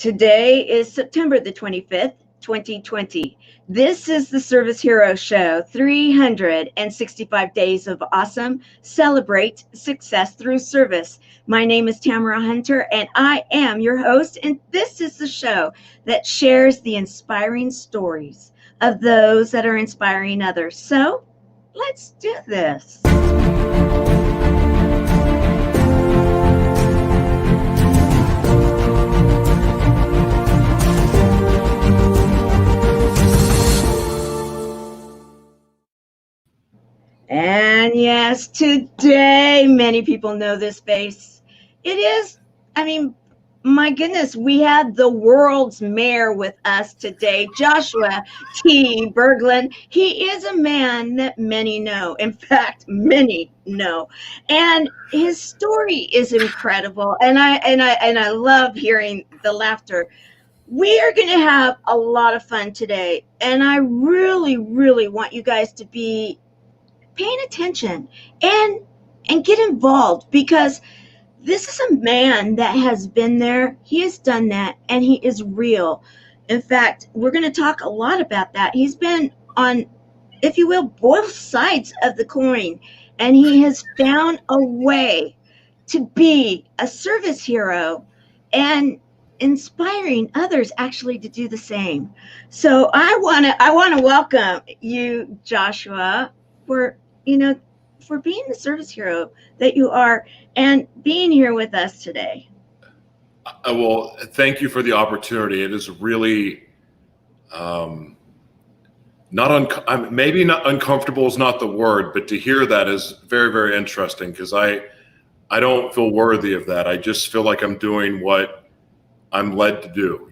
Today is September the 25th, 2020. This is the Service Hero Show, 365 Days of Awesome. Celebrate success through service. My name is Tamara Hunter, and I am your host, and this is the show that shares the inspiring stories of those that are inspiring others. So, let's do this. And yes, today, many people know this space. It is, my goodness, we had the world's mayor with us today, Joshua T. Berglan. He is a man that many know. In fact, many know. And his story is incredible. And I love hearing the laughter. We are going to have a lot of fun today. And I really, really want you guys to be paying attention and get involved, because this is a man that has been there. He has done that, and he is real. In fact, we're going to talk a lot about that. He's been on, if you will, both sides of the coin, and he has found a way to be a service hero and inspiring others actually to do the same. So I want to welcome you, Joshua, for being the service hero that you are and being here with us today. Well, thank you for the opportunity. It is really maybe not uncomfortable is not the word, but to hear that is very, very interesting, because I don't feel worthy of that. I just feel like I'm doing what I'm led to do,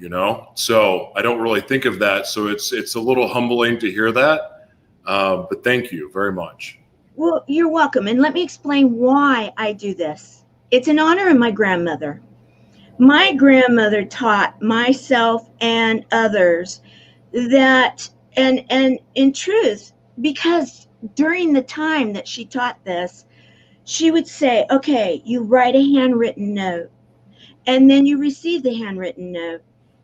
So I don't really think of that. So it's a little humbling to hear that. But thank you very much. Well, you're welcome. And let me explain why I do this. It's in honor of my grandmother. My grandmother taught myself and others that, and in truth, because during the time that she taught this, she would say, okay, you write a handwritten note, and then you receive the handwritten note.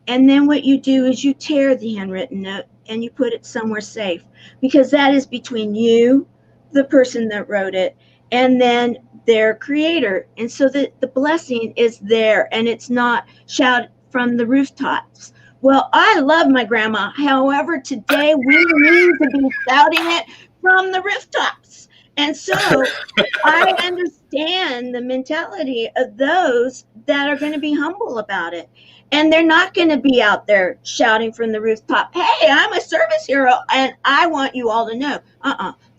And then what you do is you tear the handwritten note and you put it somewhere safe, because that is between you, the person that wrote it, and then their creator. And so that the blessing is there and it's not shouted from the rooftops. Well, I love my grandma. However, today we need to be shouting it from the rooftops. And so I understand the mentality of those that are going to be humble about it. And they're not going to be out there shouting from the rooftop, hey, I'm a service hero, and I want you all to know.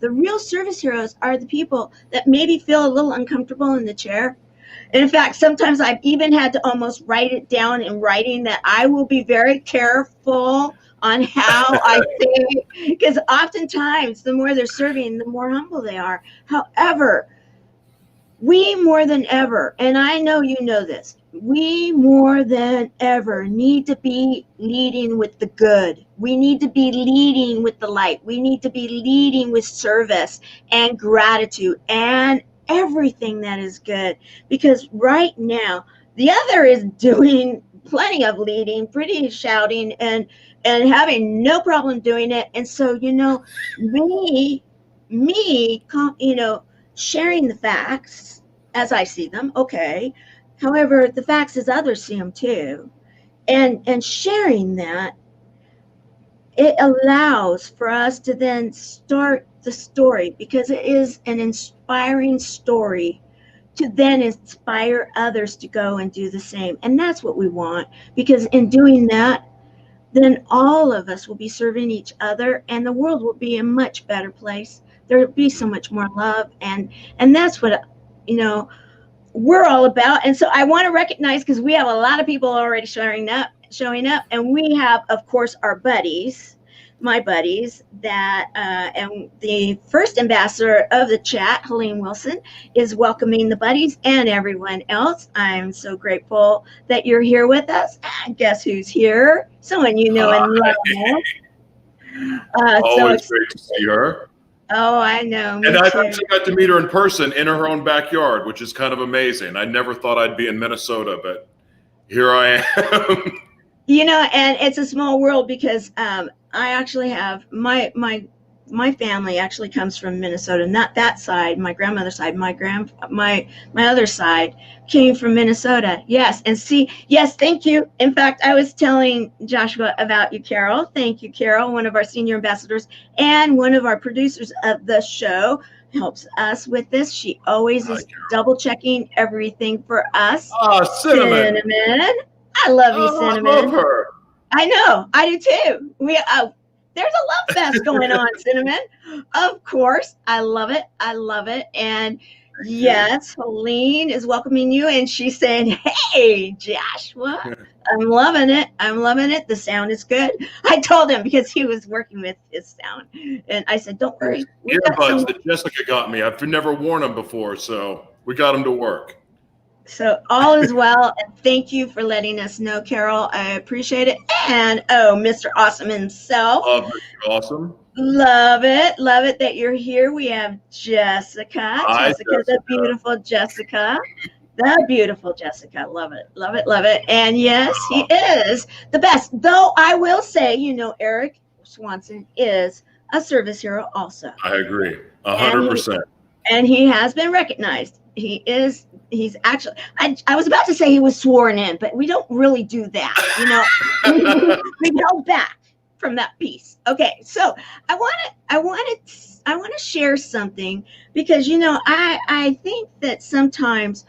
The real service heroes are the people that maybe feel a little uncomfortable in the chair. And in fact, sometimes I've even had to almost write it down in writing that I will be very careful on how I say, because oftentimes the more they're serving, the more humble they are. However, we more than ever, and I know you know this, we more than ever need to be leading with the good. We need to be leading with the light. We need to be leading with service and gratitude and everything that is good. Because right now, the other is doing plenty of leading, pretty shouting, and having no problem doing it. And so, sharing the facts as I see them, okay. However, the facts as others see them too, and sharing that, it allows for us to then start the story, because it is an inspiring story to then inspire others to go and do the same. And that's what we want, because in doing that, then all of us will be serving each other, and the world will be a much better place. There will be so much more love, and that's what we're all about. And so I want to recognize, because we have a lot of people already showing up, and we have, of course, our buddies, my buddies, that and the first ambassador of the chat, Helene Wilson, is welcoming the buddies and everyone else. I'm so grateful that you're here with us. And guess who's here? Someone you know and love. Always great to see her. Oh, I know. And I've actually got to meet her in person in her own backyard, which is kind of amazing. I never thought I'd be in Minnesota, but here I am. And it's a small world because I actually have my family actually comes from Minnesota, not that side, my grandmother's side. My other side came from Minnesota. Yes, and see, yes, thank you. In fact, I was telling Joshua about you, Carol. Thank you, Carol, one of our senior ambassadors and one of our producers of the show, helps us with this. She always is double checking everything for us. Oh, Cinnamon. Cinnamon. I love you, Cinnamon. I love her. I know. I do too. There's a love fest going on, Cinnamon. Of course. I love it. I love it. And yes, Helene is welcoming you. And she's saying, hey, Joshua, I'm loving it. I'm loving it. The sound is good. I told him because he was working with his sound. And I said, don't worry. Earbuds that Jessica got me. I've never worn them before, so we got them to work. So all is well, and thank you for letting us know, Carol. I appreciate it. And Mr. Awesome himself. Love Mr. Awesome. Love it that you're here. We have Jessica. Hi, Jessica, the beautiful Jessica. The beautiful Jessica. Love it, love it, love it. And yes, he is the best. Though I will say, Eric Swanson is a service hero also. I agree, 100%. And he has been recognized. He's actually, I was about to say he was sworn in, but we don't really do that. We held back from that piece. Okay. So I want to share something because, I think that sometimes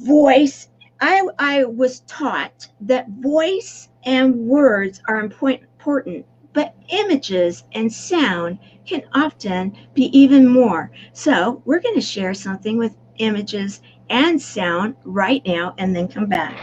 I was taught that voice and words are important, but images and sound can often be even more. So we're going to share something with images and sound right now and then come back.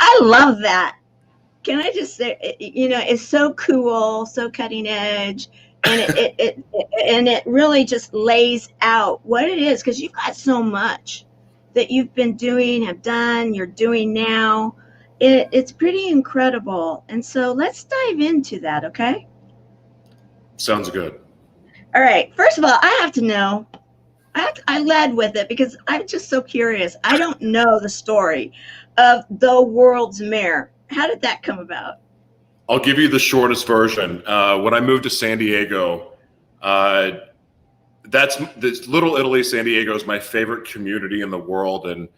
I love that. Can I just say, it's so cool, so cutting edge, and it really just lays out what it is, because you've got so much that you've been doing, have done, you're doing now. It's pretty incredible. And so let's dive into that, okay? Sounds good. All right. First of all, I have to know. I led with it because I'm just so curious. I don't know the story of the world's mayor. How did that come about? I'll give you the shortest version. When I moved to San Diego, this Little Italy, San Diego is my favorite community in the world. And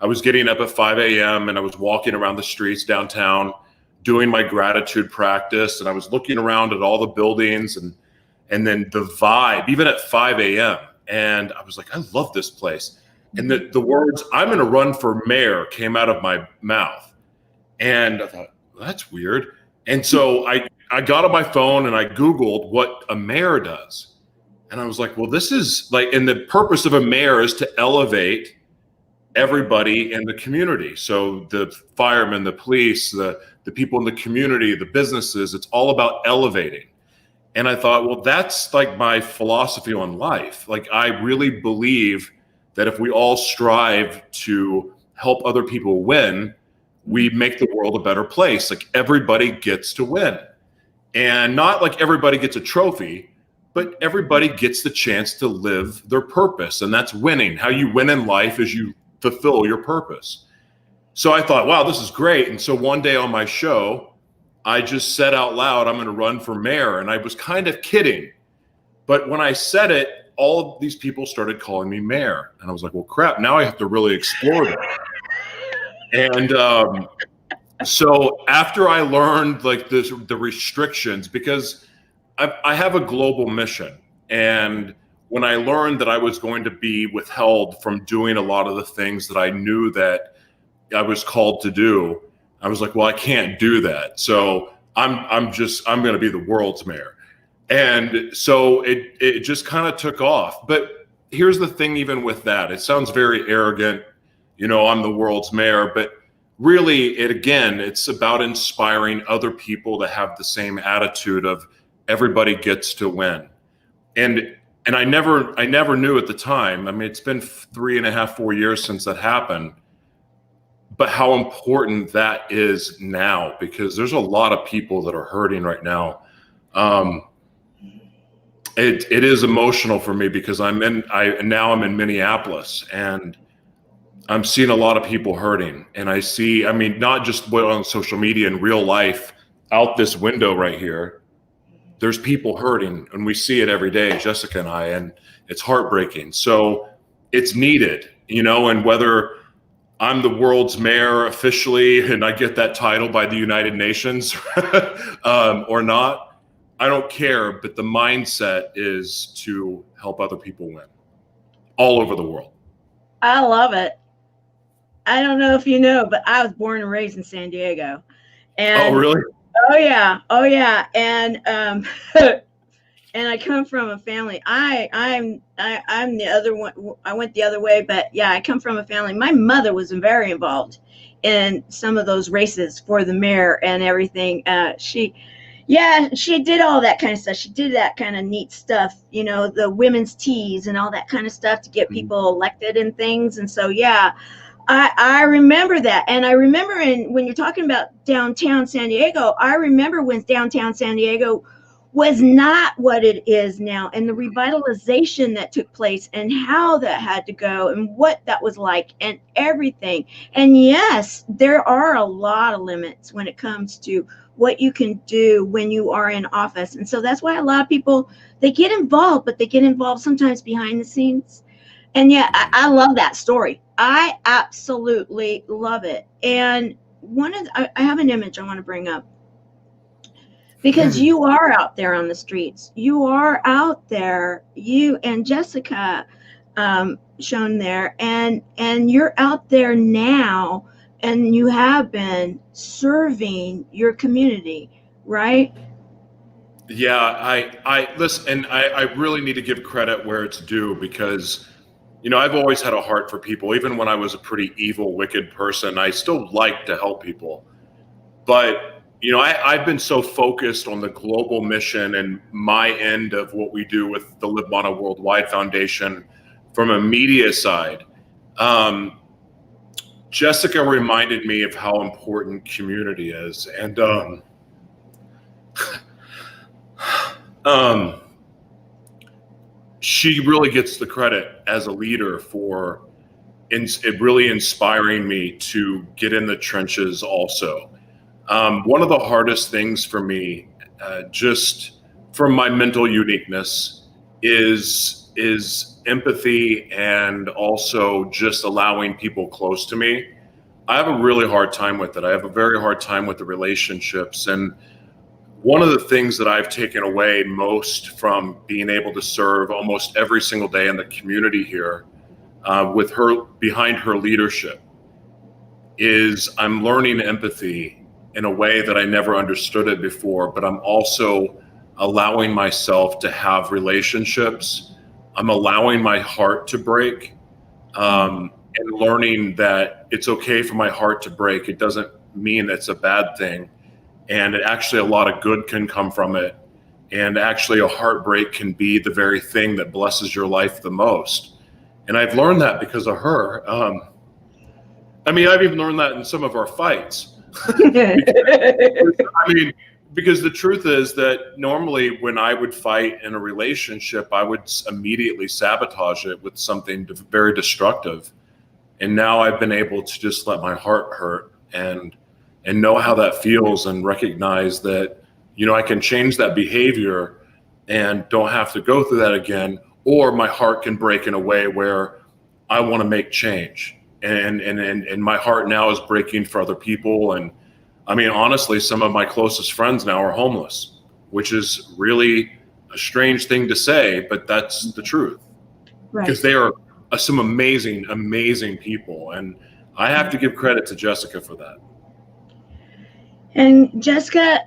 I was getting up at 5 a.m. and I was walking around the streets downtown doing my gratitude practice. And I was looking around at all the buildings and then the vibe, even at 5 a.m. And I was like, I love this place. And the words, I'm going to run for mayor, came out of my mouth. And I thought, well, that's weird. And so I got on my phone and I Googled what a mayor does. And I was like, well, this is like, and the purpose of a mayor is to elevate everybody in the community. So the firemen, the police, the people in the community, the businesses, it's all about elevating. And I thought, well, that's like my philosophy on life. Like, I really believe that if we all strive to help other people win, we make the world a better place. Like, everybody gets to win. And not like everybody gets a trophy, but everybody gets the chance to live their purpose. And that's winning. How you win in life is you fulfill your purpose. So I thought, wow, this is great. And so one day on my show, I just said out loud, I'm going to run for mayor. And I was kind of kidding. But when I said it, all of these people started calling me mayor. And I was like, well, crap, now I have to really explore that. And so after I learned like the restrictions, because I have a global mission. And when I learned that I was going to be withheld from doing a lot of the things that I knew that I was called to do, I was like, well, I can't do that. So I'm going to be the world's mayor. And so it just kind of took off. But here's the thing, even with that, it sounds very arrogant, I'm the world's mayor, but really it's about inspiring other people to have the same attitude of everybody gets to win. And I never knew at the time. I mean, it's been 3.5, 4 years since that happened, but how important that is now, because there's a lot of people that are hurting right now. It is emotional for me because I'm in Minneapolis, and I'm seeing a lot of people hurting. And I see, not just on social media, in real life, out this window right here, there's people hurting, and we see it every day, Jessica and I, and it's heartbreaking. So it's needed, and whether I'm the world's mayor officially and I get that title by the United Nations or not, I don't care. But the mindset is to help other people win all over the world. I love it. I don't know if you know, but I was born and raised in San Diego. And, oh, really? Oh yeah. And and I come from a family. I'm the other one. I went the other way, but yeah, I come from a family. My mother was very involved in some of those races for the mayor and everything. She did all that kind of stuff. She did that kind of neat stuff, the women's teas and all that kind of stuff to get people elected and things. And so, yeah, I remember that. And I remember when you're talking about downtown San Diego, I remember when downtown San Diego was not what it is now, and the revitalization that took place and how that had to go and what that was like and everything. And yes, there are a lot of limits when it comes to what you can do when you are in office. And so that's why a lot of people, they get involved, but they get involved sometimes behind the scenes. And yeah, I love that story. I absolutely love it. And I have an image I want to bring up, because you are out there on the streets. You are out there, you and Jessica shown there, and you're out there now, and you have been serving your community, right? Yeah, I listen, and I really need to give credit where it's due, because I've always had a heart for people. Even when I was a pretty evil, wicked person, I still like to help people. But I've been so focused on the global mission and my end of what we do with the Live Mono Worldwide Foundation from a media side. Jessica reminded me of how important community is. And she really gets the credit as a leader for it really inspiring me to get in the trenches also. One of the hardest things for me, just from my mental uniqueness, is empathy, and also just allowing people close to me. I have a really hard time with it. I have a very hard time with the relationships. And one of the things that I've taken away most from being able to serve almost every single day in the community here, with her, behind her leadership, is I'm learning empathy in a way that I never understood it before, but I'm also allowing myself to have relationships. I'm allowing my heart to break, and learning that it's okay for my heart to break. It doesn't mean it's a bad thing. And actually a lot of good can come from it. And actually a heartbreak can be the very thing that blesses your life the most. And I've learned that because of her. I've even learned that in some of our fights. Because the truth is that normally when I would fight in a relationship, I would immediately sabotage it with something very destructive. And now I've been able to just let my heart hurt and know how that feels, and recognize that, I can change that behavior and don't have to go through that again, or my heart can break in a way where I want to make change. And my heart now is breaking for other people. And honestly, some of my closest friends now are homeless. which is really a strange thing to say, but that's the truth. Right. Because they are some amazing, amazing people. And I have to give credit to Jessica for that. And Jessica,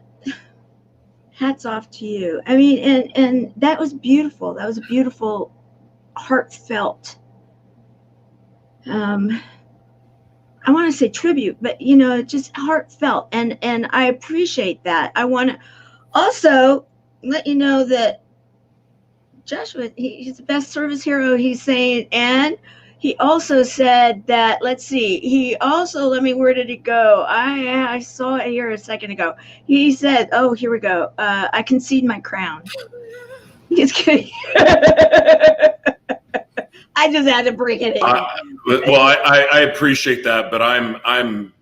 hats off to you. I mean, and that was beautiful. That was a beautiful, heartfelt, I want to say tribute, but just heartfelt. And I appreciate that. I want to also let you know that Joshua, he's the best service hero, he's saying. And he also said that, let's see, he also, where did it go? I saw it here a second ago. He said, oh, here we go. I concede my crown. Just kidding. I just had to bring it in. Well, I appreciate that, but I'm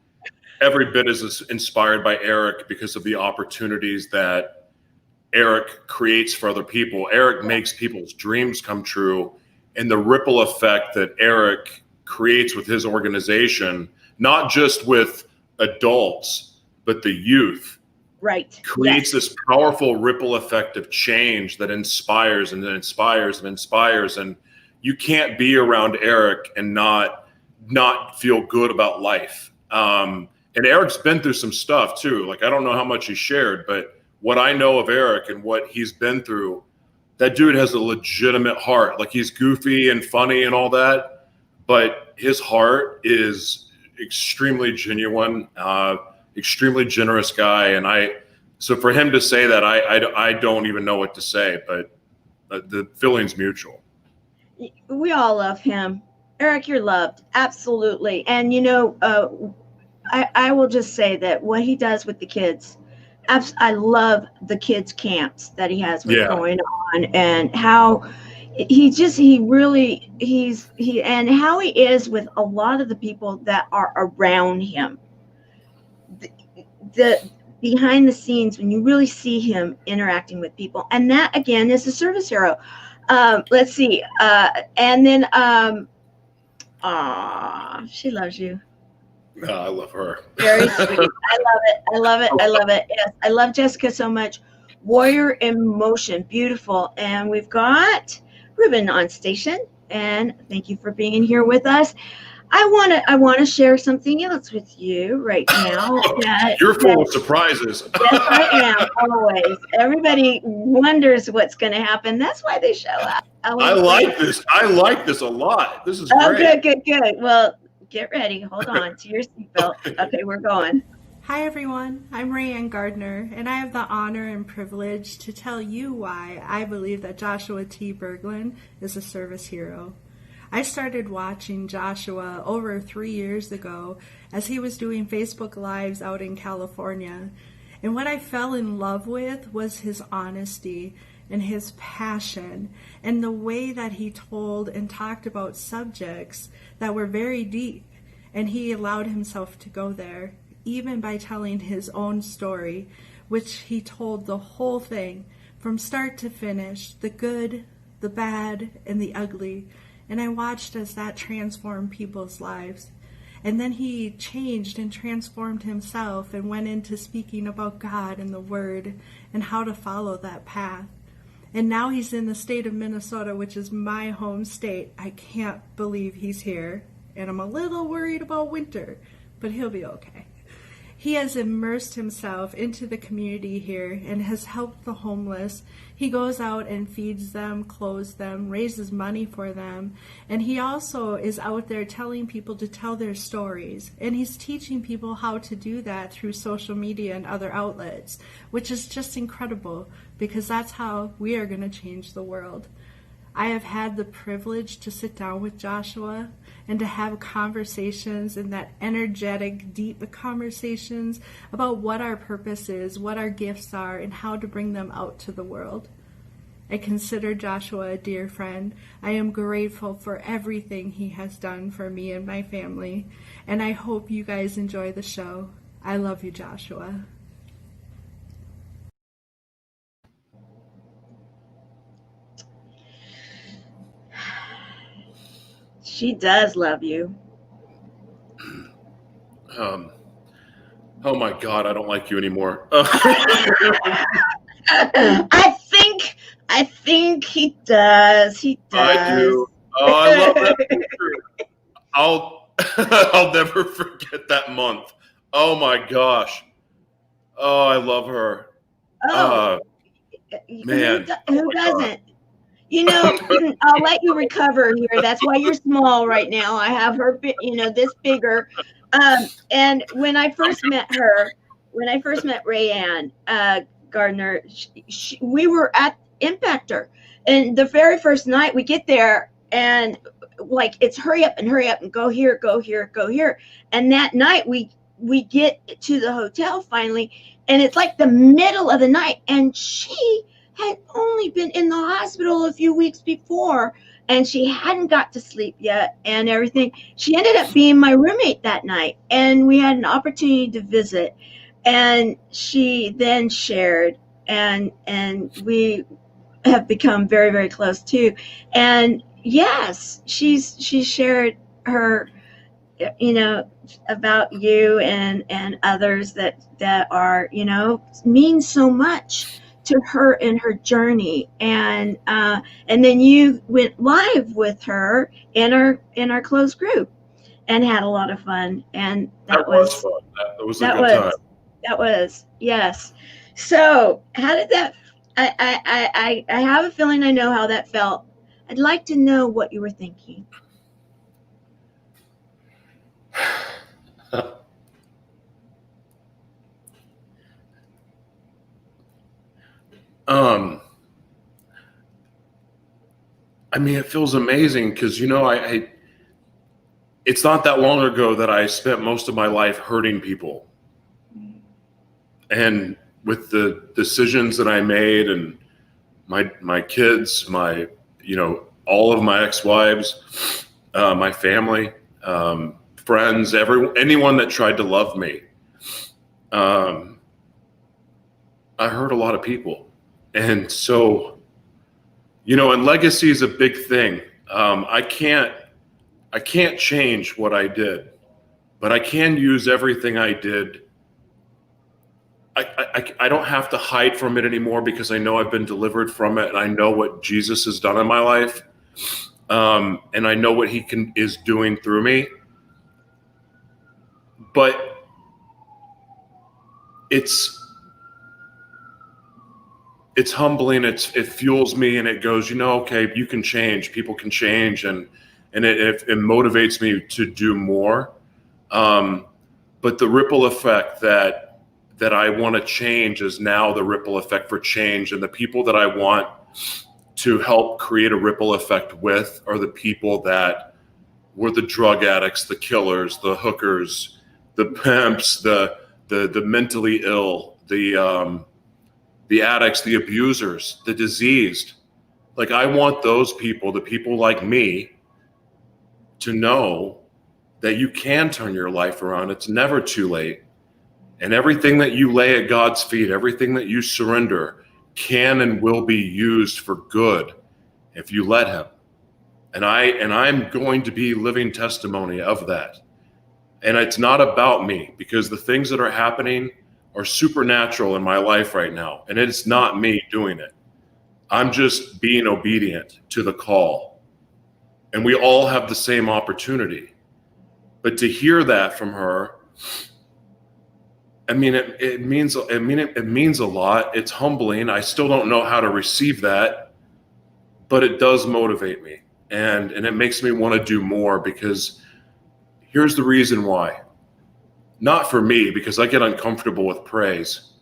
every bit as inspired by Eric because of the opportunities that Eric creates for other people. Eric makes people's dreams come true, and the ripple effect that Eric creates with his organization, not just with adults, but the youth, right, creates this powerful ripple effect of change that inspires and inspires and inspires. And you can't be around Eric and not feel good about life. And Eric's been through some stuff too. Like, I don't know how much he shared, but what I know of Eric and what he's been through, that dude has a legitimate heart. Like, he's goofy and funny and all that, but his heart is extremely genuine, extremely generous guy. And so for him to say that, I don't even know what to say, but the feeling's mutual. We all love him. Eric, you're loved. Absolutely. And, I will just say that what he does with the kids, I love the kids' camps that he has going on, and how and how he is with a lot of the people that are around him. The behind the scenes, when you really see him interacting with people, and that again is a service hero. Let's see. And then, she loves you. No, I love her. Very sweet. I love it. I love it. I love it. Yes, I love Jessica so much. Warrior in motion. Beautiful. And we've got Ruben on station. And thank you for being here with us. I want to share something else with you right now. You're full of surprises. Yes, I am, always. Everybody wonders what's going to happen. That's why they show up. I like this. I like this a lot. This is great. Oh, good. Well, get ready. Hold on to your seatbelt. Okay, we're going. Hi, everyone. I'm Rayanne Gardner, and I have the honor and privilege to tell you why I believe that Joshua T. Berglan is a service hero. I started watching Joshua over 3 years ago as he was doing Facebook Lives out in California. And what I fell in love with was his honesty and his passion and the way that he told and talked about subjects that were very deep. And he allowed himself to go there, even by telling his own story, which he told the whole thing from start to finish, the good, the bad, and the ugly. And I watched as that transformed people's lives. And then he changed and transformed himself and went into speaking about God and the Word and how to follow that path. And now he's in the state of Minnesota, which is my home state. I can't believe he's here. And I'm a little worried about winter, but he'll be okay. He has immersed himself into the community here and has helped the homeless. He goes out and feeds them, clothes them, raises money for them. And he also is out there telling people to tell their stories. And he's teaching people how to do that through social media and other outlets, which is just incredible because that's how we are going to change the world. I have had the privilege to sit down with Joshua and to have conversations, and that energetic, deep conversations about what our purpose is, what our gifts are, and how to bring them out to the world. I consider Joshua a dear friend. I am grateful for everything he has done for me and my family, and I hope you guys enjoy the show. I love you, Joshua. She does love you. Oh my God, I don't like you anymore. I think he does. He does. I do. Oh, I love that picture. I'll never forget that month. Oh my gosh. Oh, I love her. Oh, Man. who doesn't? You know, I'll let you recover here. That's why you're small right now. I have her, this bigger. And when I first met Rayanne Gardner, we were at Impactor, and the very first night we get there, and like it's hurry up and go here, go here, go here. And that night we get to the hotel finally, and it's like the middle of the night, and she had only been in the hospital a few weeks before, and she hadn't got to sleep yet and everything. She ended up being my roommate that night, and we had an opportunity to visit, and she then shared, and we have become very, very close too. And yes, she's shared her, about you and others that are, mean so much to her in her journey. And then you went live with her in our closed group and had a lot of fun. And that was fun. That was a good time. That was, yes. So how did that, I have a feeling I know how that felt. I'd like to know what you were thinking. I mean, it feels amazing because, it's not that long ago that I spent most of my life hurting people. And with the decisions that I made and my kids, all of my ex-wives, my family, friends, anyone that tried to love me, I hurt a lot of people. And so, and legacy is a big thing. I can't change what I did, but I can use everything I did. I don't have to hide from it anymore because I know I've been delivered from it, and I know what Jesus has done in my life, and I know what He is doing through me. But it's humbling. It fuels me, and it goes, okay, you can change. People can change, and it motivates me to do more. But the ripple effect that I want to change is now the ripple effect for change, and the people that I want to help create a ripple effect with are the people that were the drug addicts, the killers, the hookers, the pimps, the mentally ill, the addicts, the abusers, the diseased. Like, I want those people, the people like me, to know that you can turn your life around. It's never too late. And everything that you lay at God's feet, everything that you surrender, can and will be used for good if you let Him. And I'm going to be living testimony of that. And it's not about me, because the things that are happening are supernatural in my life right now. And it's not me doing it. I'm just being obedient to the call. And we all have the same opportunity. But to hear that from her, I mean, it means a lot. It's humbling. I still don't know how to receive that, but it does motivate me. And it makes me want to do more, because here's the reason why. Not for me, because I get uncomfortable with praise,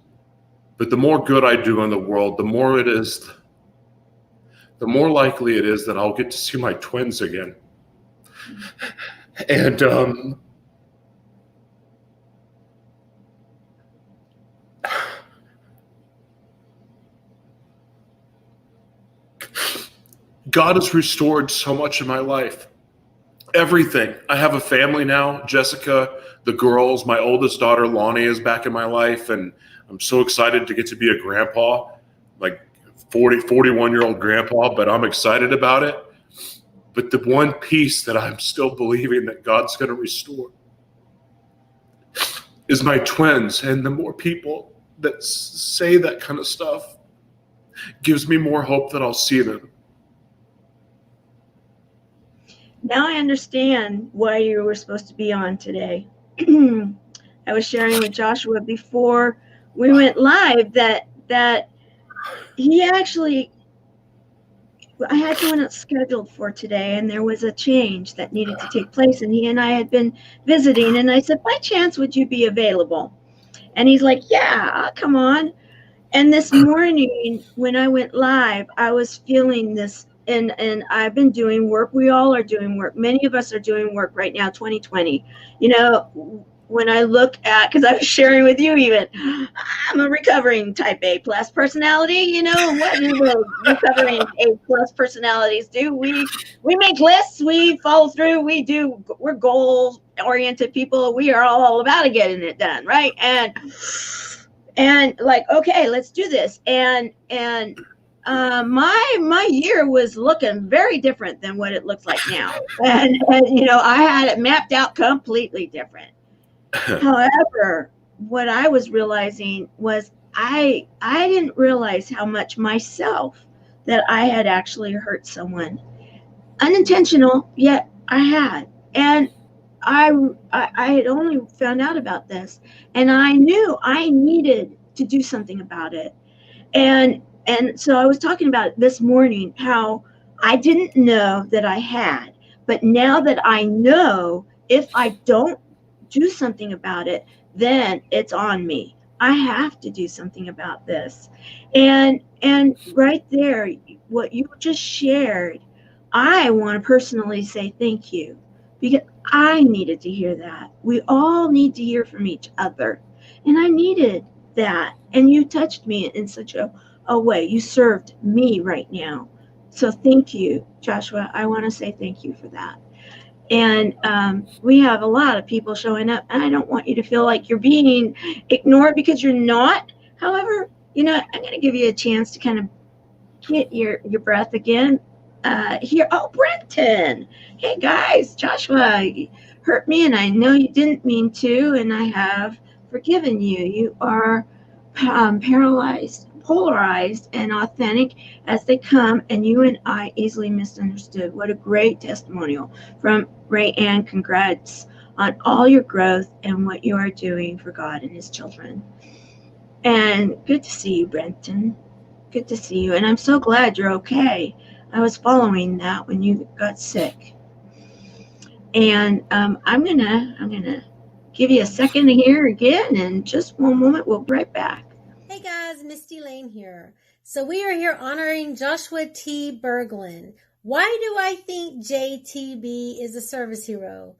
but the more good I do in the world, the more likely it is that I'll get to see my twins again. And God has restored so much in my life. Everything. I have a family now. Jessica, the girls, my oldest daughter, Lonnie, is back in my life. And I'm so excited to get to be a grandpa, like 41-year-old grandpa, but I'm excited about it. But the one piece that I'm still believing that God's going to restore is my twins. And the more people that say that kind of stuff, gives me more hope that I'll see them. Now I understand why you were supposed to be on today. I was sharing with Joshua before we went live that he actually, I had someone else scheduled for today, and there was a change that needed to take place, and he and I had been visiting, and I said, by chance, would you be available? And he's like, yeah, I'll come on. And this morning when I went live, I was feeling this, and I've been doing work. We all are doing work. Many of us are doing work right now, 2020. You know, when I look at, because I was sharing with you even, I'm a recovering type A plus personality. You know, what do the recovering A plus personalities do? We make lists, we follow through, we're goal oriented people. We are all about getting it done, right? And like, okay, let's do this. And my year was looking very different than what it looks like now. And you know, I had it mapped out completely different. However, what I was realizing was I didn't realize how much myself that I had actually hurt someone. Unintentional, yet I had. And I had only found out about this, and I knew I needed to do something about it. And so I was talking about it this morning, how I didn't know that I had, but now that I know, if I don't do something about it, then it's on me. I have to do something about this. And right there, what you just shared, I want to personally say thank you, because I needed to hear that. We all need to hear from each other. And I needed that. And you touched me in such a way. You served me right now. So thank you, Joshua. I want to say thank you for that. And we have a lot of people showing up, and I don't want you to feel like you're being ignored, because you're not. However, you know, I'm going to give you a chance to kind of get your breath again. Here, oh, Brenton. Hey guys, Joshua hurt me, and I know you didn't mean to, and I have forgiven you. You are polarized and authentic as they come, and you and I easily misunderstood. What a great testimonial from Ray Ann. Congrats on all your growth and what you are doing for God and his children. And good to see you, Brenton. Good to see you, and I'm so glad you're okay. I was following that when you got sick. And I'm gonna give you a second here again, and just one moment, we'll be right back. Hey guys, Misty Lane here. So we are here honoring Joshua T. Berglan. Why do I think JTB is a service hero?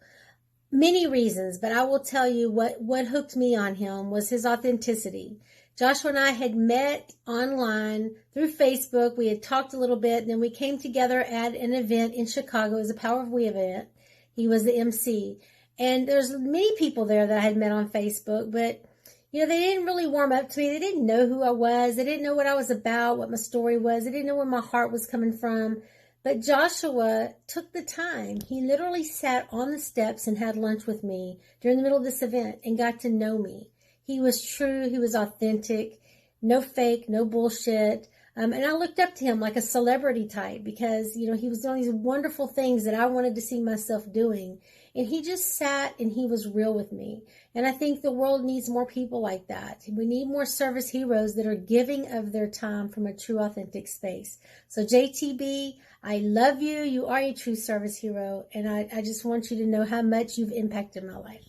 Many reasons, but I will tell you what hooked me on him was his authenticity. Joshua and I had met online through Facebook. We had talked a little bit, and then we came together at an event in Chicago. It was a Power of We event. He was the MC. And there's many people there that I had met on Facebook, but you know, they didn't really warm up to me. They didn't know who I was. They didn't know what I was about, what my story was. They didn't know where my heart was coming from. But Joshua took the time. He literally sat on the steps and had lunch with me during the middle of this event and got to know me. He was true. He was authentic. No fake, no bullshit. And I looked up to him like a celebrity type, because, you know, he was doing these wonderful things that I wanted to see myself doing. And he just sat and he was real with me. And I think the world needs more people like that. We need more service heroes that are giving of their time from a true, authentic space. So JTB, I love you. You are a true service hero. And I just want you to know how much you've impacted my life.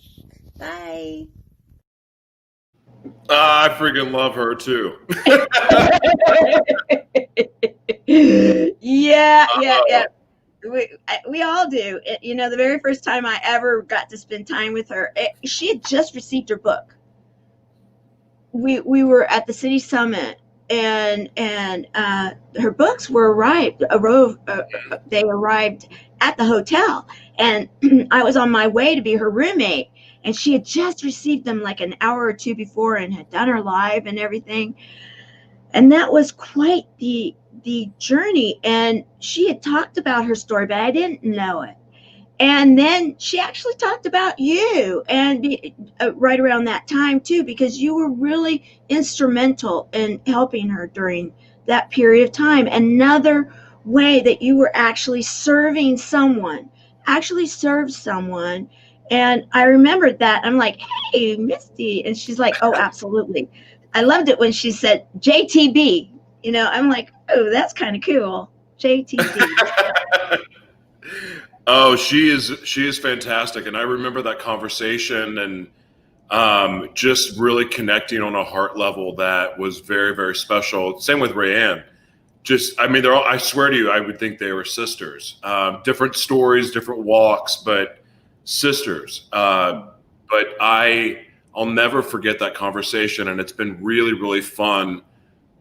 Bye. I freaking love her too. Yeah. We all do. You know, the very first time I ever got to spend time with her, she had just received her book. We were at the city summit, and her books were arrived. They arrived at the hotel, and I was on my way to be her roommate, and she had just received them like an hour or two before, and had done her live and everything. And that was quite the journey. And she had talked about her story, but I didn't know it. And then she actually talked about you, and right around that time too, because you were really instrumental in helping her during that period of time. Another way that you were actually serving someone, actually served someone. And I remembered that. I'm like, hey, Misty. And she's like, oh, absolutely. I loved it when she said JTB. You know, I'm like, oh, that's kind of cool. JTB. Oh, she is fantastic. And I remember that conversation and just really connecting on a heart level that was very, very special. Same with Rayanne. I mean, I swear to you, I would think they were sisters. Different stories, different walks, but sisters. But I'll never forget that conversation. And it's been really, really fun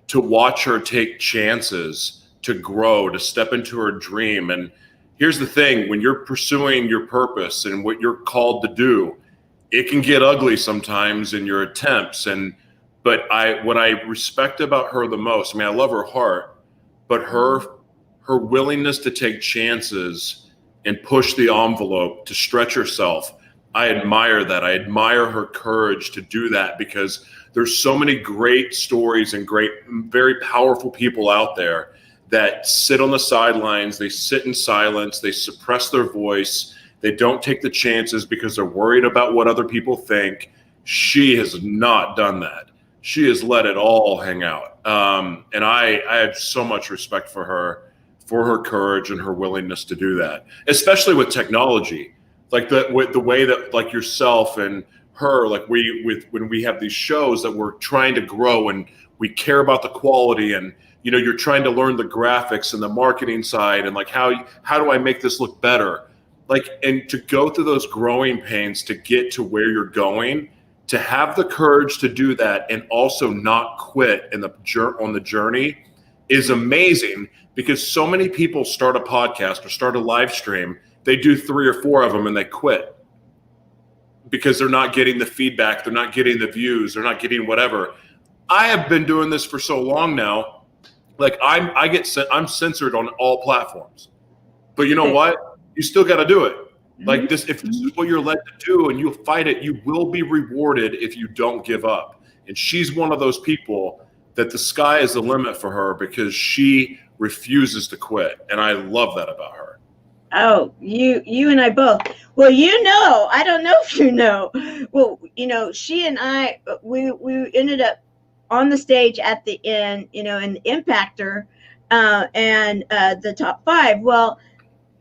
to watch her take chances to grow, to step into her dream. And here's the thing, when you're pursuing your purpose and what you're called to do, it can get ugly sometimes in your attempts. But what I respect about her the most, I mean, I love her heart, but her willingness to take chances and push the envelope, to stretch herself, I admire that. I admire her courage to do that, because there's so many great stories and great, very powerful people out there that sit on the sidelines. They sit in silence. They suppress their voice. They don't take the chances because they're worried about what other people think. She has not done that. She has let it all hang out. And I have so much respect for her courage and her willingness to do that, especially with technology. Like the way that, like yourself and her, like when we have these shows that we're trying to grow and we care about the quality, and you know, you're trying to learn the graphics and the marketing side, and like how do I make this look better? Like, and to go through those growing pains to get to where you're going, to have the courage to do that and also not quit on the journey is amazing, because so many people start a podcast or start a live stream, they do 3 or 4 of them and they quit because they're not getting the feedback, they're not getting the views, they're not getting whatever. I have been doing this for so long now. Like I'm censored on all platforms, but you know what? You still got to do it. Like this, if this is what you're led to do and you fight it, you will be rewarded if you don't give up. And she's one of those people that the sky is the limit for her, because she refuses to quit. And I love that about her. Oh, you and I both. Well, you know, I don't know if you know. Well, you know, she and I, we ended up on the stage at the end, you know, in the Impactor and the top 5. Well,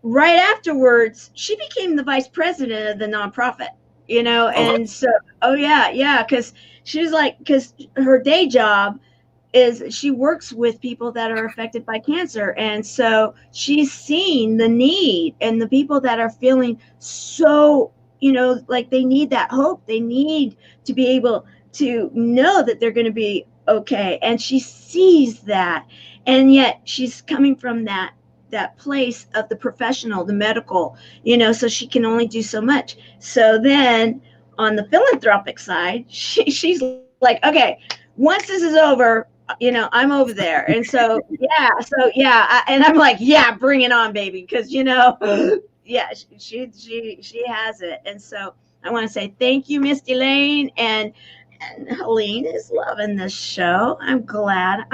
right afterwards, she became the vice president of the nonprofit, you know, and so, because she was like, because her day job is she works with people that are affected by cancer. And so she's seeing the need and the people that are feeling so, you know, like they need that hope. They need to be able to know that they're going to be okay. And she sees that. And yet she's coming from that place of the professional, the medical, you know, so she can only do so much. So then on the philanthropic side, she's like, okay, once this is over, you know, I'm over there. And so, and I'm like, yeah, bring it on, baby. Cause you know, yeah, she has it. And so I want to say thank you, Misty Lane, and Helene is loving this show. I'm glad.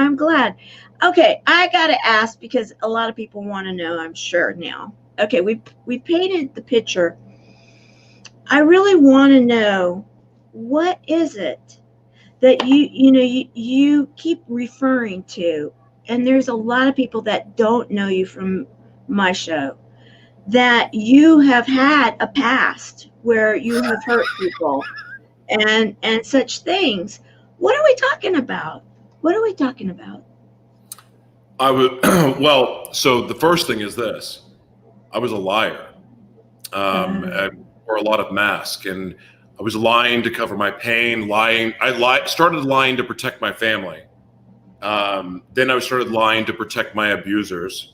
Okay, I gotta ask, because a lot of people want to know, I'm sure now. Okay, we painted the picture. I really want to know, what is it that you keep referring to? And there's a lot of people that don't know you from my show, that you have had a past where you have hurt people and such things. What are we talking about? Well, so the first thing is this: I was a liar. I wore a lot of masks, and I was lying to cover my pain. Started lying to protect my family. Then I started lying to protect my abusers.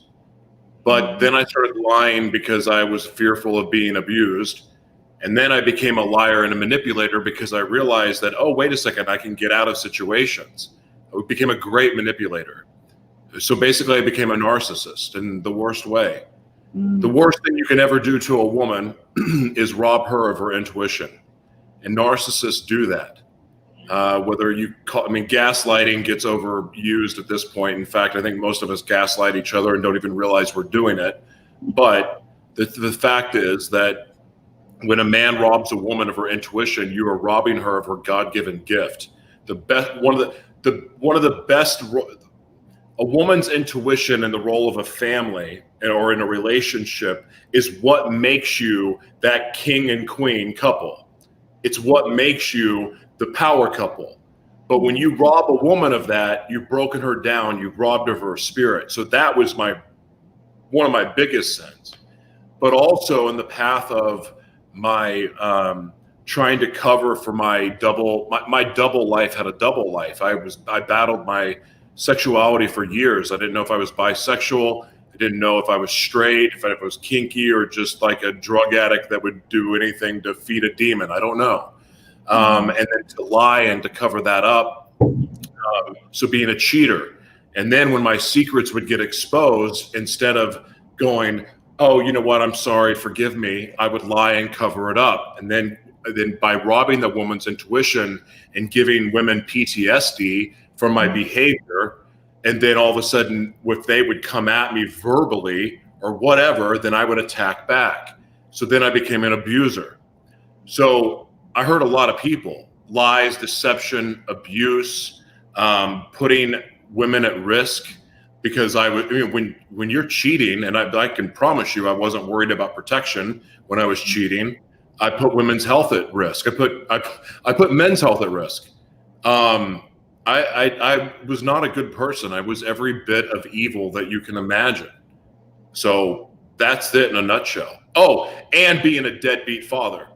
But then I started lying because I was fearful of being abused. And then I became a liar and a manipulator because I realized that, oh, wait a second, I can get out of situations. I became a great manipulator. So basically I became a narcissist in the worst way. The worst thing you can ever do to a woman is rob her of her intuition. And narcissists do that. Whether you call, I mean, gaslighting gets overused at this point. In fact, I think most of us gaslight each other and don't even realize we're doing it. But the fact is that when a man robs a woman of her intuition, you are robbing her of her God-given gift. The best, one of the best, a woman's intuition in the role of a family or in a relationship is what makes you that king and queen couple. It's what makes you the power couple. But when you rob a woman of that, you've broken her down, you've robbed her of her spirit. So that was one of my biggest sins. But also in the path of my trying to cover for my double life had a double life. I battled my sexuality for years. I didn't know if I was bisexual. I didn't know if I was straight, if I was kinky, or just like a drug addict that would do anything to feed a demon. I don't know. And then to lie and to cover that up. So being a cheater. And then when my secrets would get exposed, instead of going, oh, you know what, I'm sorry, forgive me, I would lie and cover it up. And then by robbing the woman's intuition and giving women PTSD from my behavior, and then all of a sudden, if they would come at me verbally or whatever, then I would attack back. So then I became an abuser. So I heard a lot of people, lies, deception, abuse, putting women at risk, because when you're cheating, and I can promise you I wasn't worried about protection when I was cheating. I put women's health at risk. I put men's health at risk. I was not a good person. I was every bit of evil that you can imagine. So that's it in a nutshell. Oh, and being a deadbeat father.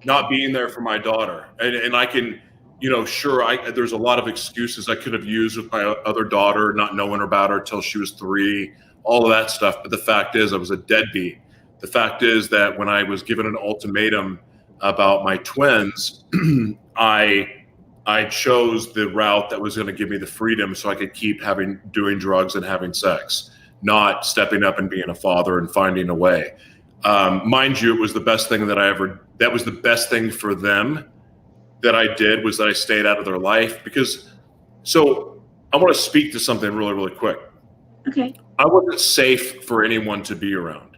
Not being there for my daughter. And I can, there's a lot of excuses I could have used with my other daughter, not knowing about her till she was 3, all of that stuff. But the fact is I was a deadbeat. The fact is that when I was given an ultimatum about my twins, I chose the route that was going to give me the freedom so I could keep doing drugs and having sex, not stepping up and being a father and finding a way. Mind you, it was the best thing that was the best thing for them that I did, was that I stayed out of their life. So I want to speak to something really, really quick. Okay. I wasn't safe for anyone to be around.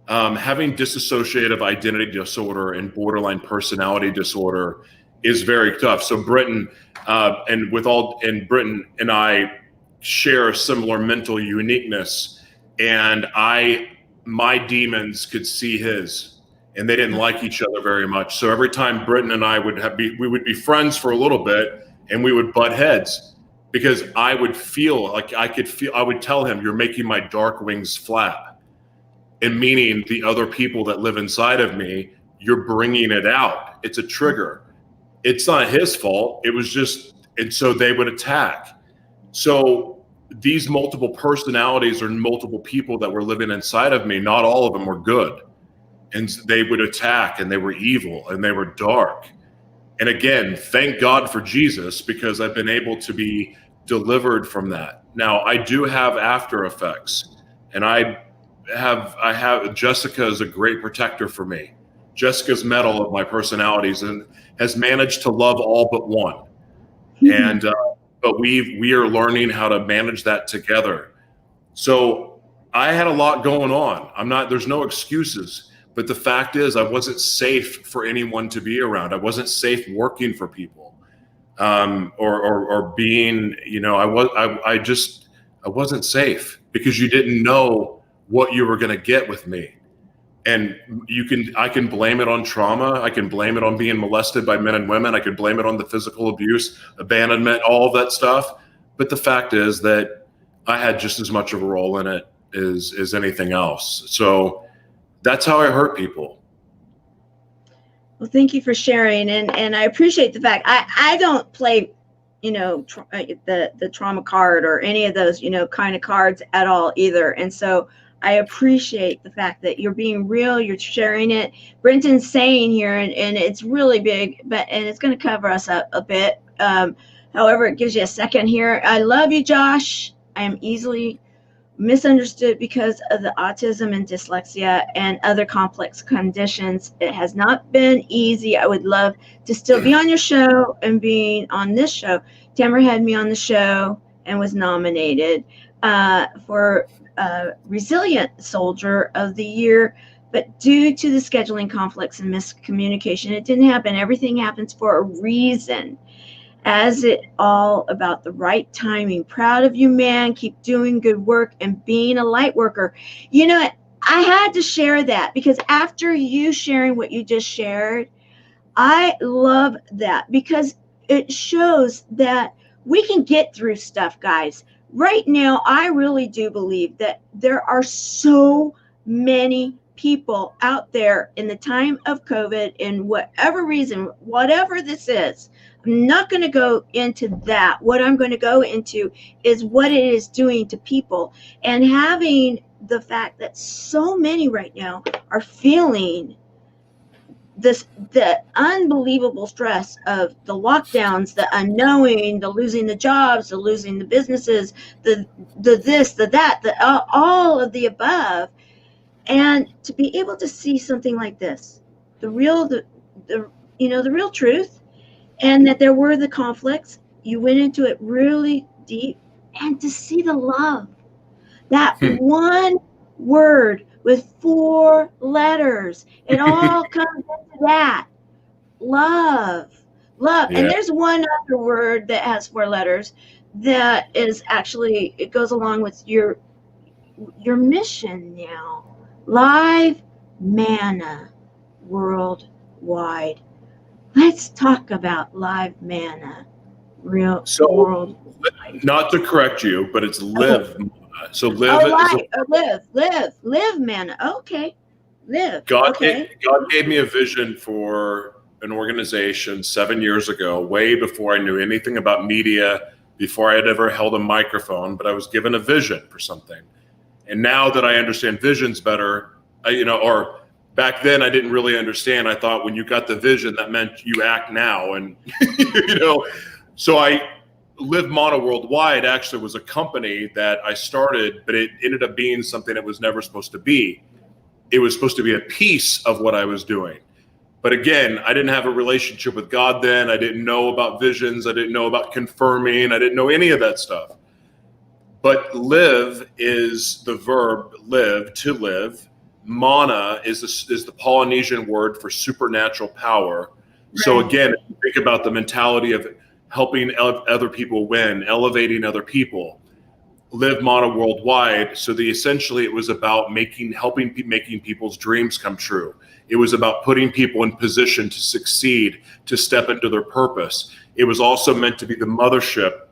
Having dissociative identity disorder and borderline personality disorder is very tough. So Britton Britton and I share a similar mental uniqueness, and my demons could see his, and they didn't like each other very much. So every time Britton and I we would be friends for a little bit, and we would butt heads, because I would feel like I would tell him, you're making my dark wings flap. And meaning the other people that live inside of me, you're bringing it out. It's a trigger. It's not his fault. It was just, and so they would attack. So these multiple personalities or multiple people that were living inside of me, not all of them were good. And they would attack, and they were evil, and they were dark. And again, thank God for Jesus, because I've been able to be delivered from that. Now, I do have after effects, and I have Jessica is a great protector for me. Jessica's medal of my personalities and has managed to love all but one. And but we are learning how to manage that together. So I had a lot going on. there's no excuses, but the fact is I wasn't safe for anyone to be around. I wasn't safe working for people, or being, I wasn't safe, because you didn't know what you were going to get with me. And I can blame it on trauma. I can blame it on being molested by men and women. I can blame it on the physical abuse, abandonment, all of that stuff. But the fact is that I had just as much of a role in it as anything else. So that's how I hurt people. Well, thank you for sharing. And I appreciate the fact I don't play, the trauma card or any of those, kind of cards at all either. And so I appreciate the fact that you're being real, you're sharing it. Brenton's saying here, and it's really big, and it's going to cover us up a bit. However, it gives you a second here. I love you, Josh. I am easily misunderstood because of the autism and dyslexia and other complex conditions. It has not been easy. I would love to still be on your show and being on this show. Tamara had me on the show and was nominated for Resilient Soldier of the Year. But due to the scheduling conflicts and miscommunication, it didn't happen. Everything happens for a reason. As it all about the right timing. Proud of you, man. Keep doing good work and being a light worker. You know, I had to share that because after you sharing what you just shared, I love that because it shows that we can get through stuff, guys. Right now, I really do believe that there are so many people out there in the time of COVID, in whatever reason, whatever this is. I'm not going to go into that. What I'm going to go into is what it is doing to people, and having the fact that so many right now are feeling the unbelievable stress of the lockdowns, the unknowing, the losing the jobs, the losing the businesses, the this, the that, all of the above. And to be able to see something like this, the real truth, and that there were the conflicts, you went into it really deep, and to see the love, that one word with 4 letters, it all comes into that, love. Yeah. And there's one other word that has 4 letters that is actually, it goes along with your mission now. Live manna worldwide. Let's talk about live manna worldwide. Not to correct you, but it's live. So live. Live manna. Okay, live. God gave me a vision for an organization 7 years ago, way before I knew anything about media, before I had ever held a microphone. But I was given a vision for something, and now that I understand visions better, or back then I didn't really understand. I thought when you got the vision, that meant you act now, and So Live Mana Worldwide actually was a company that I started, but it ended up being something that was never supposed to be. It was supposed to be a piece of what I was doing. But again, I didn't have a relationship with God then. I didn't know about visions. I didn't know about confirming. I didn't know any of that stuff. But live is the verb live, to live. Mana is the Polynesian word for supernatural power. Right. So again, if you think about the mentality of helping other people win, elevating other people, Live Mana Worldwide. So essentially it was about making people's dreams come true. It was about putting people in position to succeed, to step into their purpose. It was also meant to be the mothership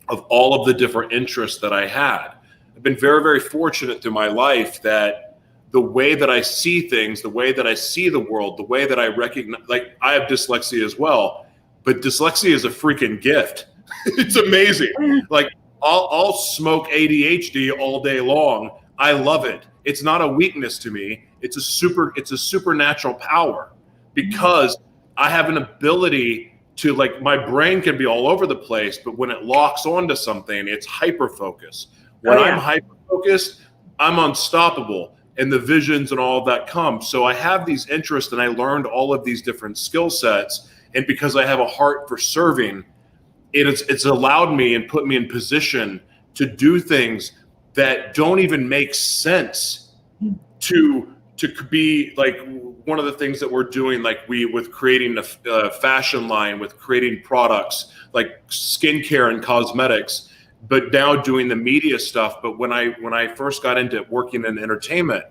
of all of the different interests that I had. I've been very, very fortunate through my life that the way that I see things, the way that I see the world, the way that I recognize, like I have dyslexia as well, but dyslexia is a freaking gift. It's amazing. Like I'll smoke ADHD all day long. I love it. It's not a weakness to me. It's a supernatural power because I have an ability to, like, my brain can be all over the place, but when it locks onto something, it's hyper focus. When I'm hyper focused, I'm unstoppable, and the visions and all of that come. So I have these interests, and I learned all of these different skill sets. And because I have a heart for serving, it's allowed me and put me in position to do things that don't even make sense to be like one of the things that we're doing, like with creating a fashion line, with creating products like skincare and cosmetics, but now doing the media stuff. But when I first got into working in entertainment,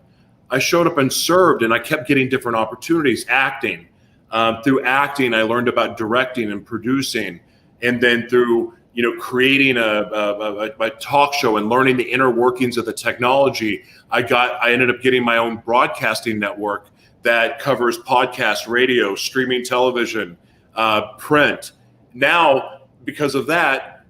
I showed up and served, and I kept getting different opportunities. Acting, through acting, I learned about directing and producing, and then through creating a talk show and learning the inner workings of the technology, I ended up getting my own broadcasting network that covers podcast, radio, streaming television, print. Now, because of that,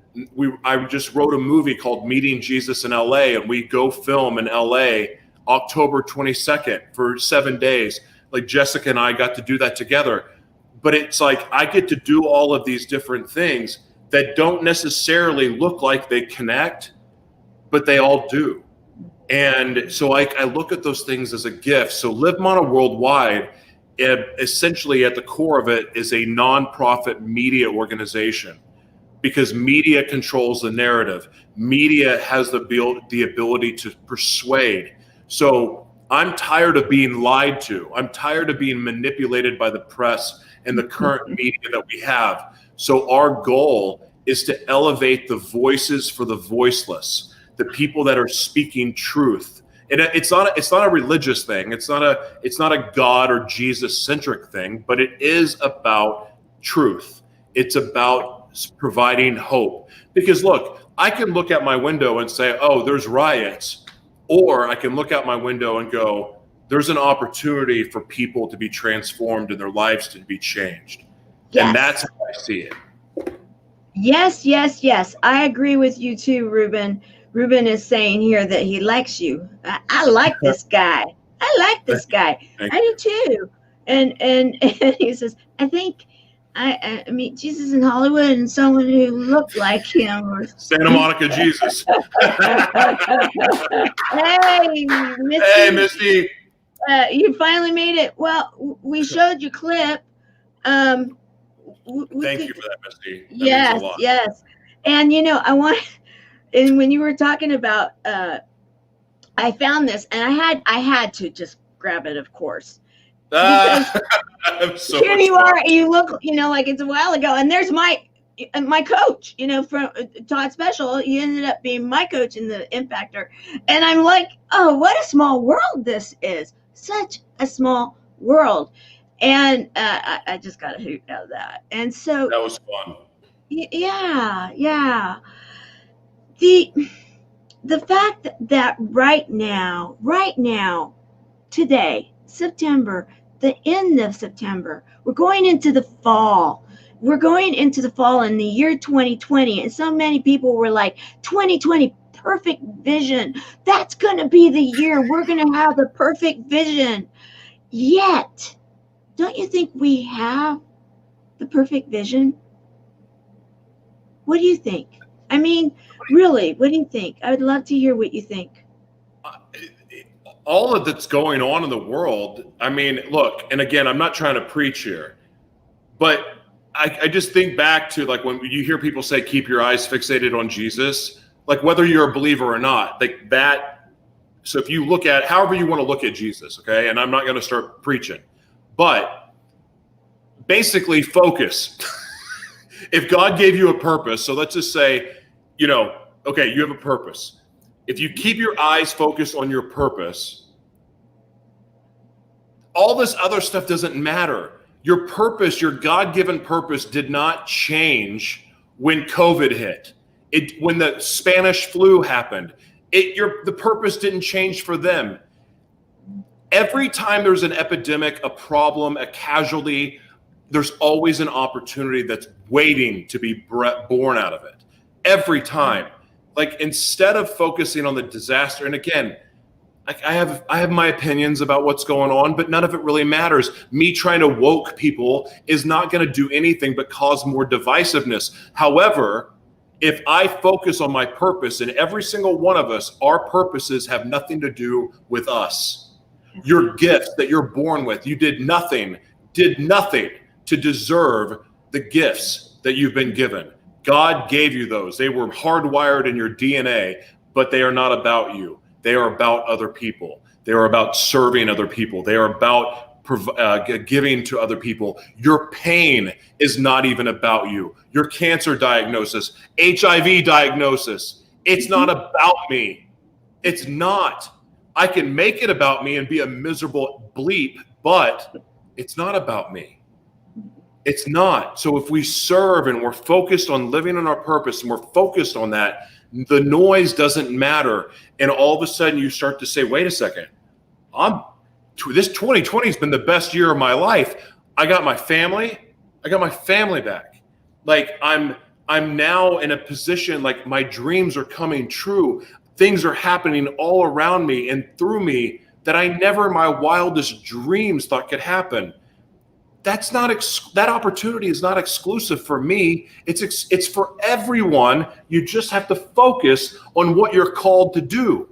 I just wrote a movie called Meeting Jesus in LA, and we go film in LA October 22nd for 7 days. Like Jessica and I got to do that together. But it's like I get to do all of these different things that don't necessarily look like they connect, but they all do. And so I look at those things as a gift. So Live Mana Worldwide, essentially at the core of it, is a nonprofit media organization, because media controls the narrative. Media has the ability to persuade. So I'm tired of being lied to. I'm tired of being manipulated by the press and the current media that we have. So our goal is to elevate the voices for the voiceless, the people that are speaking truth. And it's not a religious thing. It's not a God or Jesus centric thing, but it is about truth. It's about providing hope. Because look, I can look at my window and say, oh, there's riots. Or I can look out my window and go, there's an opportunity for people to be transformed and their lives to be changed. Yes. And that's how I see it. Yes, yes, yes. I agree with you too, Ruben. Ruben is saying here that he likes you. I like this guy. I like this guy. I do too. And he says, I think I meet Jesus in Hollywood and someone who looked like him. Or Santa Monica Jesus. Hey, Misty. Hey, Misty. You finally made it. Well, we showed you clip. Thank you for that, Misty. That yes, means a lot. yes. And and when you were talking about, I found this, and I had to just grab it, of course. Because here you are, and you look, like it's a while ago, and there's my coach, from Todd Special. He ended up being my coach in the Impactor, and I'm like, oh, what a small world this is! Such a small world, and I just got a hoot out of that. And so that was fun. Yeah. The fact that right now, today, September, the end of September, we're going into the fall. We're going into the fall in the year 2020. And so many people were like, 2020, perfect vision. That's going to be the year we're going to have the perfect vision. Yet, don't you think we have the perfect vision? What do you think? I mean, really, what do you think? I would love to hear what you think. All of that's going on in the world. I mean, look, and again, I'm not trying to preach here, but I just think back to like when you hear people say, keep your eyes fixated on Jesus, like whether you're a believer or not, like that. So if you look at however you want to look at Jesus, okay, and I'm not going to start preaching, but basically focus. If God gave you a purpose, so let's just say, okay, you have a purpose. If you keep your eyes focused on your purpose, all this other stuff doesn't matter. Your purpose, your God-given purpose did not change when COVID hit. When the Spanish flu happened, the purpose didn't change for them. Every time there's an epidemic, a problem, a casualty, there's always an opportunity that's waiting to be born out of it. Every time. Like instead of focusing on the disaster, and again, I have my opinions about what's going on, but none of it really matters. Me trying to woke people is not going to do anything but cause more divisiveness. However, if I focus on my purpose, and every single one of us, our purposes have nothing to do with us. Your gifts that you're born with, you did nothing to deserve the gifts that you've been given. God gave you those. They were hardwired in your DNA, but they are not about you. They are about other people. They are about serving other people. They are about giving to other people. Your pain is not even about you. Your cancer diagnosis, HIV diagnosis, it's not about me. It's not. I can make it about me and be a miserable bleep, but it's not about me. It's not. So if we serve and we're focused on living on our purpose and we're focused on that, the noise doesn't matter. And all of a sudden you start to say, wait a second, this 2020 has been the best year of my life. I got my family back. Like I'm now in a position, like my dreams are coming true. Things are happening all around me and through me that I never in my wildest dreams thought could happen. That opportunity is not exclusive for me. It's for everyone. You just have to focus on what you're called to do.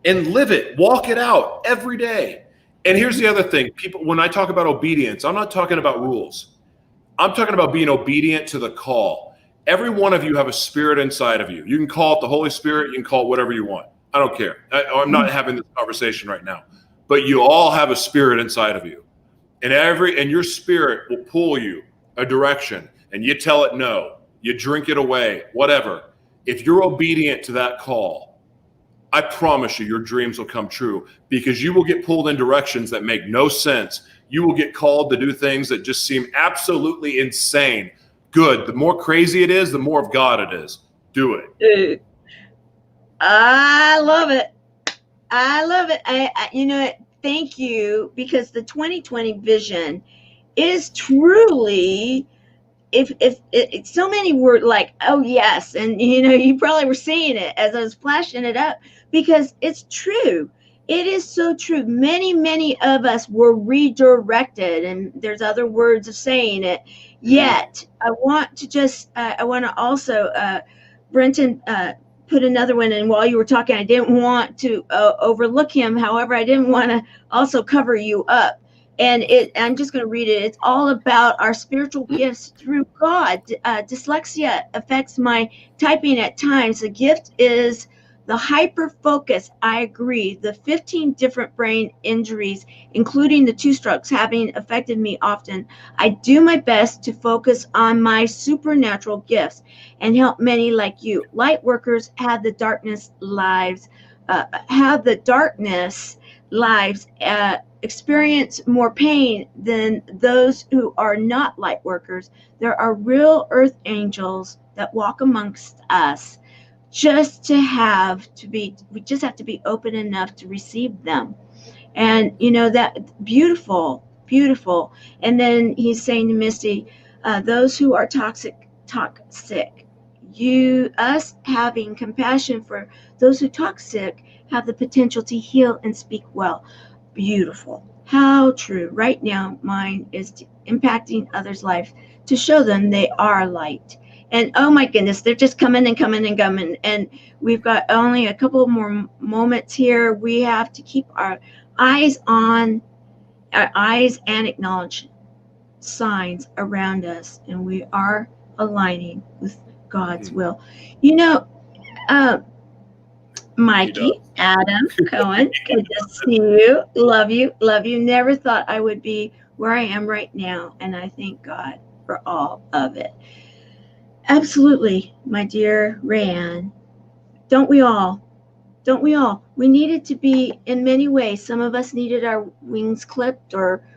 and live it, walk it out every day. And here's the other thing. People, when I talk about obedience, I'm not talking about rules. I'm talking about being obedient to the call. Every one of you have a spirit inside of you. You can call it the Holy Spirit. You can call it whatever you want. I don't care. I'm not having this conversation right now. But you all have a spirit inside of you. And your spirit will pull you a direction. And you tell it no. You drink it away, whatever. If you're obedient to that call, I promise you, your dreams will come true, because you will get pulled in directions that make no sense. You will get called to do things that just seem absolutely insane. Good. The more crazy it is, the more of God it is. Do it. I love it. I love it. Thank you, because the 2020 vision is truly, if so many were like, oh yes, and you probably were seeing it as I was flashing it up, because it's true. It is so true. Many of us were redirected, and there's other words of saying it. Yet I want to also Brenton put another one in while you were talking. I didn't want to overlook him. However, I didn't want to also cover you up. And I'm just going to read it. It's all about our spiritual gifts through God. Dyslexia affects my typing at times. The gift is the hyper focus. I agree. The 15 different brain injuries, including the 2 strokes, having affected me often. I do my best to focus on my supernatural gifts and help many like you. Light workers have the darkness lives, experience more pain than those who are not light workers. There are real earth angels that walk amongst us. We just have to be open enough to receive them. And that beautiful. And then he's saying to Misty, those who are toxic, us having compassion for those who talk sick have the potential to heal and speak well. Beautiful. How true. Right now, mine is impacting others' life to show them they are light. And oh my goodness, they're just coming. And we've got only a couple more moments here. We have to keep our eyes and acknowledge signs around us. And we are aligning with God's will. Mikey, Adam, Cohen, good to see you. Love you. Never thought I would be where I am right now. And I thank God for all of it. Absolutely, my dear Rayanne. Don't we all? We needed to be in many ways. Some of us needed our wings clipped or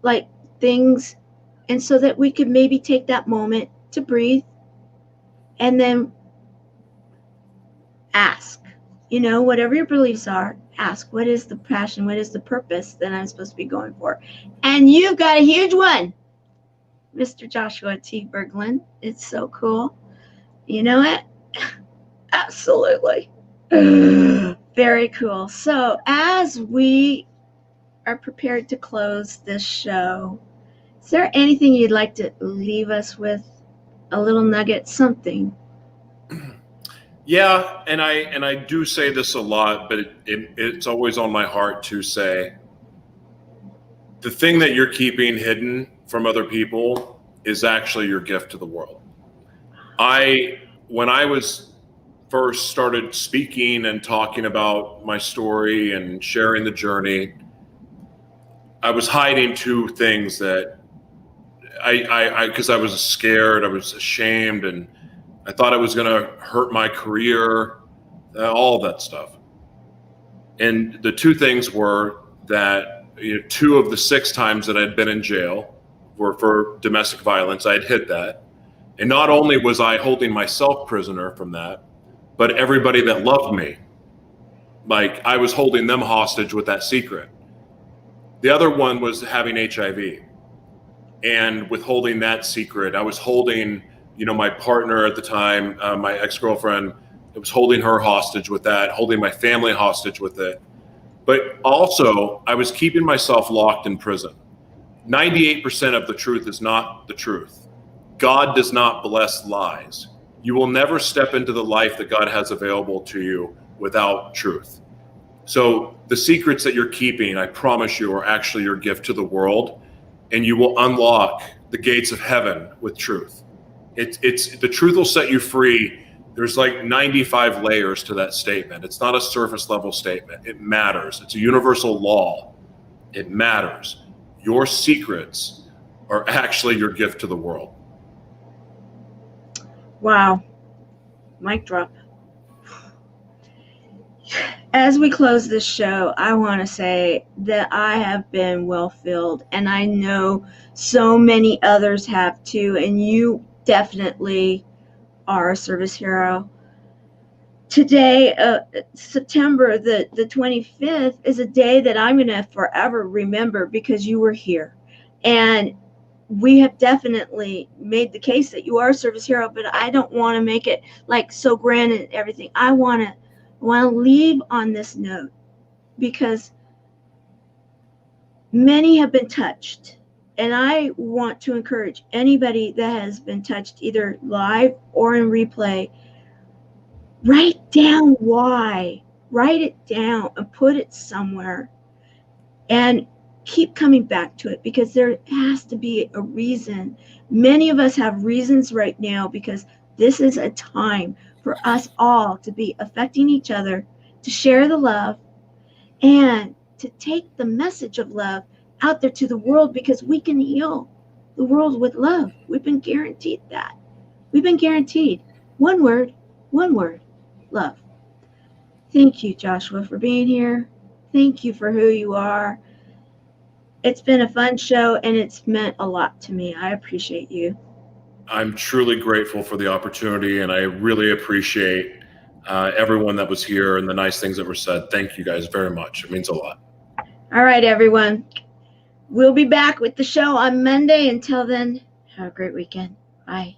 like things. And so that we could maybe take that moment to breathe and then ask. Whatever your beliefs are, ask, what is the passion? What is the purpose that I'm supposed to be going for? And you've got a huge one, Mr. Joshua T. Berglan. It's so cool. You know it? Absolutely. Very cool. So as we are prepared to close this show, is there anything you'd like to leave us with? A little nugget, something? Yeah, and I do say this a lot, but it's always on my heart to say, the thing that you're keeping hidden from other people is actually your gift to the world. When I was first started speaking and talking about my story and sharing the journey, I was hiding 2 things that because I was scared, I was ashamed, and I thought it was going to hurt my career, all that stuff. And the 2 things were that 2 of the 6 times that I'd been in jail were for domestic violence. I had hid that. And not only was I holding myself prisoner from that, but everybody that loved me, like I was holding them hostage with that secret. The other one was having HIV. And withholding that secret, I was holding my partner at the time, my ex-girlfriend, it was holding her hostage with that, holding my family hostage with it. But also, I was keeping myself locked in prison. 98% of the truth is not the truth. God does not bless lies. You will never step into the life that God has available to you without truth. So the secrets that you're keeping, I promise you, are actually your gift to the world, and you will unlock the gates of heaven with truth. It's the truth will set you free. There's like 95 layers to that statement. It's not a surface level statement. It matters. It's a universal law. It matters. Your secrets are actually your gift to the world. Wow. Mic drop. As we close this show, I want to say that I have been well filled, and I know so many others have too, and you definitely are a service hero. Today, September the 25th, is a day that I'm going to forever remember because you were here. And we have definitely made the case that you are a service hero, but I don't want to make it like so grand and everything. I want to leave on this note because many have been touched. And I want to encourage anybody that has been touched, either live or in replay, write down why. Write it down and put it somewhere. And keep coming back to it because there has to be a reason. Many of us have reasons right now because this is a time for us all to be affecting each other, to share the love, and to take the message of love out there to the world because we can heal the world with love. We've been guaranteed that. We've been guaranteed. One word, love. Thank you, Joshua, for being here. Thank you for who you are. It's been a fun show, and it's meant a lot to me. I appreciate you. I'm truly grateful for the opportunity, and I really appreciate everyone that was here and the nice things that were said. Thank you guys very much. It means a lot. All right, everyone. We'll be back with the show on Monday. Until then, have a great weekend. Bye.